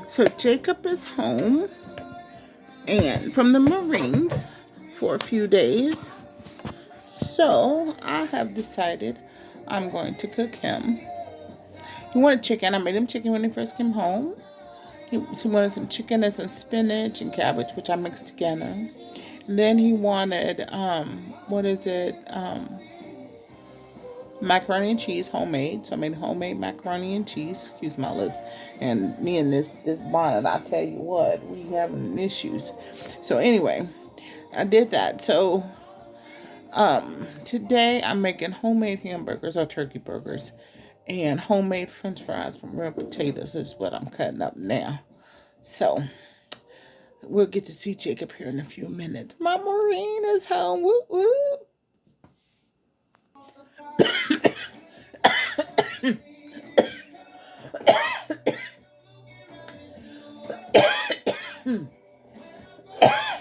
So Jacob is home and from the Marines for a few days. So I have decided I'm going to cook him. He wanted chicken. I made him chicken when he first came home. He wanted some chicken and some spinach and cabbage, which I mixed together. And then he wanted what is it? Macaroni and cheese, homemade. So I made homemade macaroni and cheese. Excuse my looks. And me and this bonnet, I tell you what, we having issues. So anyway, I did that. So today I'm making homemade hamburgers or turkey burgers and homemade French fries from real potatoes is what I'm cutting up now. So we'll get to see Jacob here in a few minutes. My Marine is home. Woo woo.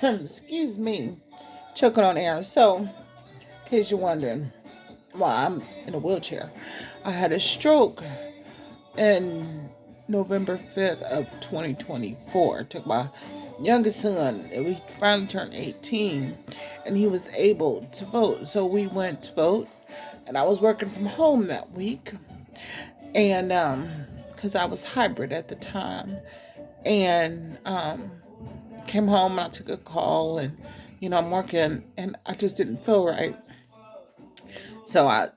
Excuse me. Choking on air. So, in case you're wondering why I'm in a wheelchair, I had a stroke in November 5th of 2024. It took my youngest son. We finally turned 18 and he was able to vote. So we went to vote and I was working from home that week. And because I was hybrid at the time, and came home and I took a call, and I'm working, and I just didn't feel right. So I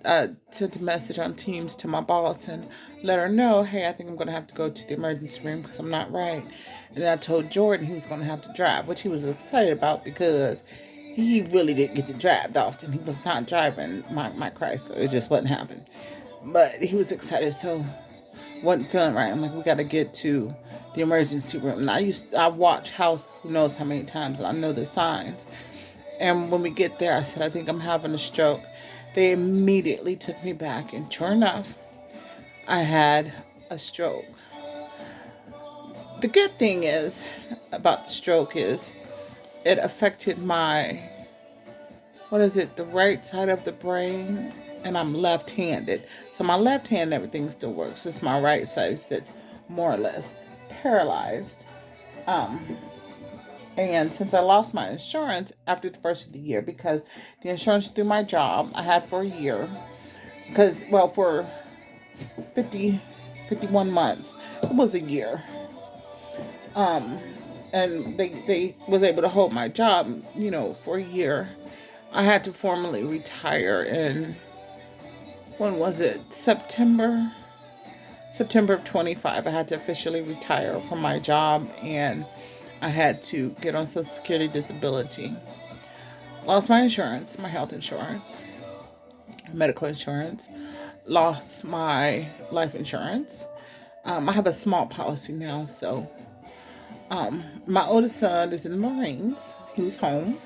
sent a message on Teams to my boss and let her know, hey, I think I'm going to have to go to the emergency room because I'm not right. And then I told Jordan he was going to have to drive, which he was excited about because he really didn't get to drive that often. He was not driving my Chrysler. It just wasn't happening. But he was excited, so wasn't feeling right. I'm like, we got to get to the emergency room. And I watch House who knows how many times, and I know the signs. And when we get there, I said, I think I'm having a stroke. They immediately took me back, and sure enough, I had a stroke. The good thing is about the stroke is it affected my, what is it, the right side of the brain, and I'm left-handed. So my left hand, everything still works. It's my right side that's more or less paralyzed. Um, and since I lost my insurance after the first of the year, because the insurance through my job I had for a year, because, well, for 50, 51 months, it was a year. Um, and they was able to hold my job, for a year. I had to formally retire in, when was it? September of 25. I had to officially retire from my job, and I had to get on Social Security disability. Lost my insurance, my health insurance, medical insurance. Lost my life insurance. I have a small policy now, so my oldest son is in the Marines. He was home.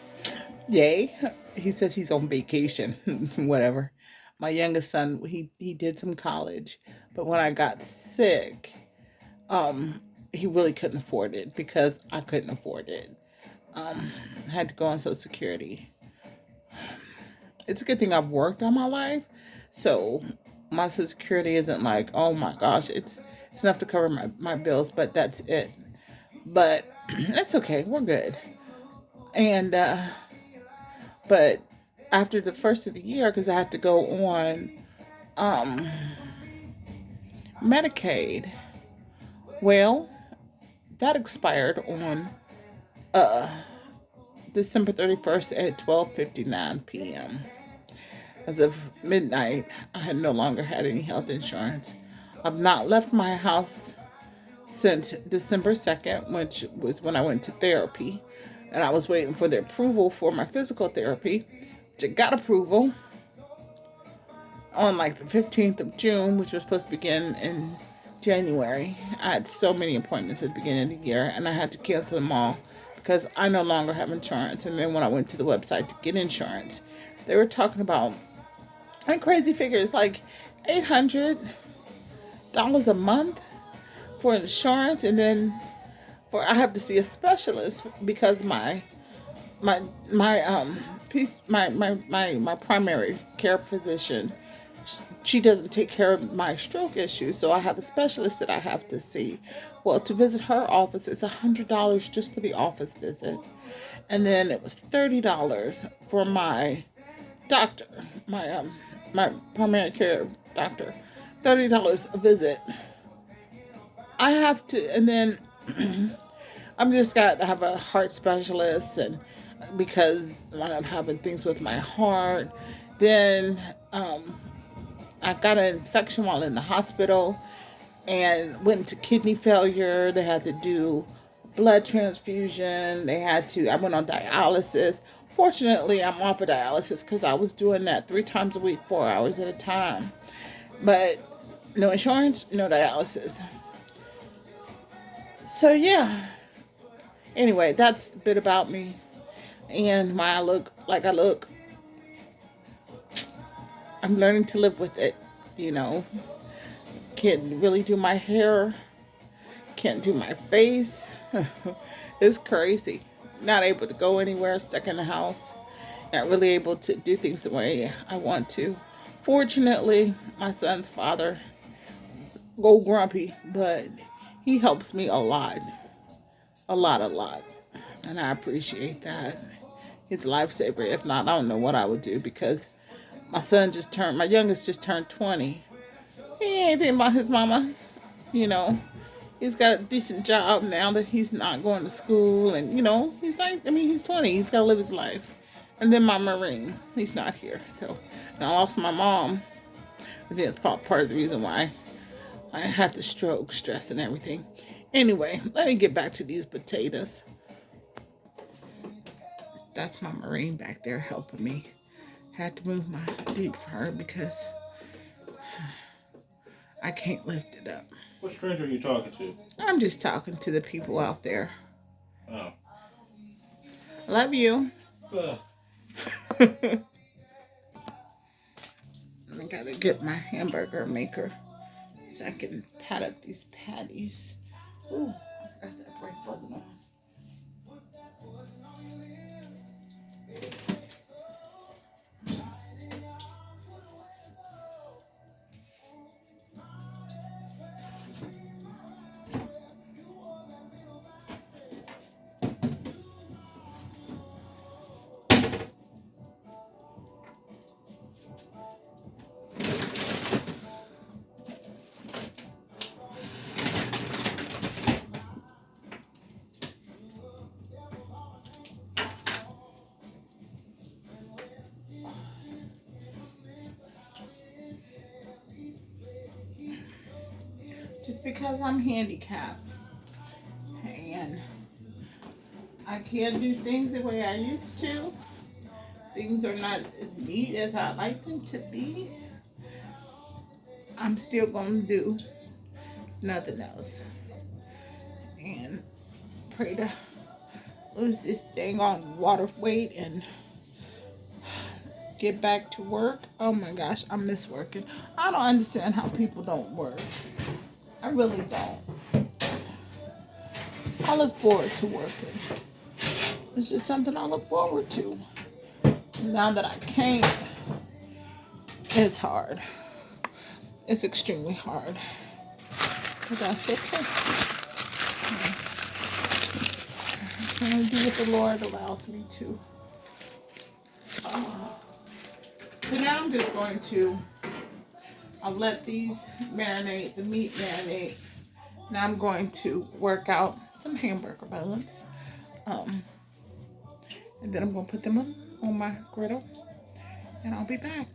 Yay. He says he's on vacation. Whatever. My youngest son, he did some college, but when I got sick, um, he really couldn't afford it because I couldn't afford it. I had to go on Social Security. It's a good thing I've worked all my life, so my Social Security isn't like, oh my gosh, it's enough to cover my bills, but that's it. But that's okay. We're good. And but after the first of the year, because I had to go on um, Medicaid, well, that expired on uh, December 31st at 12:59 p.m. As of midnight, I had no longer had any health insurance. I've not left my house since December 2nd, which was when I went to therapy. And I was waiting for the approval for my physical therapy, which I got approval on like the 15th of June, which was supposed to begin in January. I had so many appointments at the beginning of the year, and I had to cancel them all because I no longer have insurance. And then when I went to the website to get insurance, they were talking about and crazy figures like $800 a month for insurance, and then for I have to see a specialist because my my piece my primary care physician, she doesn't take care of my stroke issue, so I have a specialist that I have to see. Well, to visit her office, it's $100 just for the office visit, and then it was $30 for my doctor, my primary care doctor. $30 a visit. I have to, and then I'm just got to have a heart specialist, and because I'm having things with my heart, then I got an infection while in the hospital and went into kidney failure. They had to do blood transfusion. I went on dialysis. Fortunately, I'm off of dialysis because I was doing that 3 times a week, 4 hours at a time. But no insurance, no dialysis. So, yeah. Anyway, that's a bit about me and why I look like I look. I'm learning to live with it, you know. Can't really do my hair, can't do my face. It's crazy. Not able to go anywhere, stuck in the house. Not really able to do things the way I want to. Fortunately, my son's father, go grumpy, but he helps me a lot. A lot, a lot. And I appreciate that. He's a lifesaver. If not, I don't know what I would do because my youngest just turned 20. He ain't thinking about his mama, you know. He's got a decent job now that he's not going to school, and he's 20. He's got to live his life. And then my Marine, he's not here. So, and I lost my mom. I think it's part of the reason why I had the stroke, stress, and everything. Anyway, let me get back to these potatoes. That's my Marine back there helping me. Had to move my feet for her because I can't lift it up. What stranger are you talking to? I'm just talking to the people out there. Oh. Love you. I gotta get my hamburger maker so I can pat up these patties. Ooh, I forgot that brake wasn't on. Just because I'm handicapped and I can't do things the way I used to, things are not as neat as I like them to be, I'm still gonna do nothing else and pray to lose this dang on water weight and get back to work. Oh my gosh, I miss working. I don't understand how people don't work. I really don't. I look forward to working. It's just something I look forward to. Now that I can't, it's hard. It's extremely hard. But that's okay. I'm going to do what the Lord allows me to. So now I'm just going to, I'll let these marinate, the meat marinate. Now I'm going to work out some hamburger buns. And then I'm going to put them on my griddle. And I'll be back.